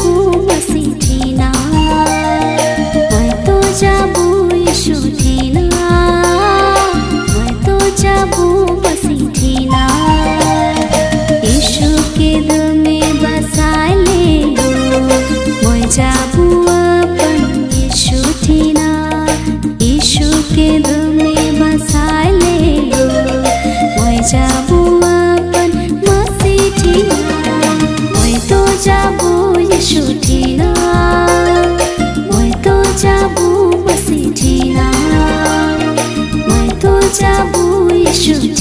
যাবো মসজিদিনা হয়তো যাবো ইসুদিনা হয়তো যাবো মসজিদিনা ইসুকে দমে বসাইলে মই যাবো আপন ইসুদিনা ইসুকে দমে বসাইলে মই যাবো আপন মসজিদিনা হয়তো যাবো ইসুদিনা হয়তো যাবো মসজিদিনা হয়তো যাবো ইসুদিনা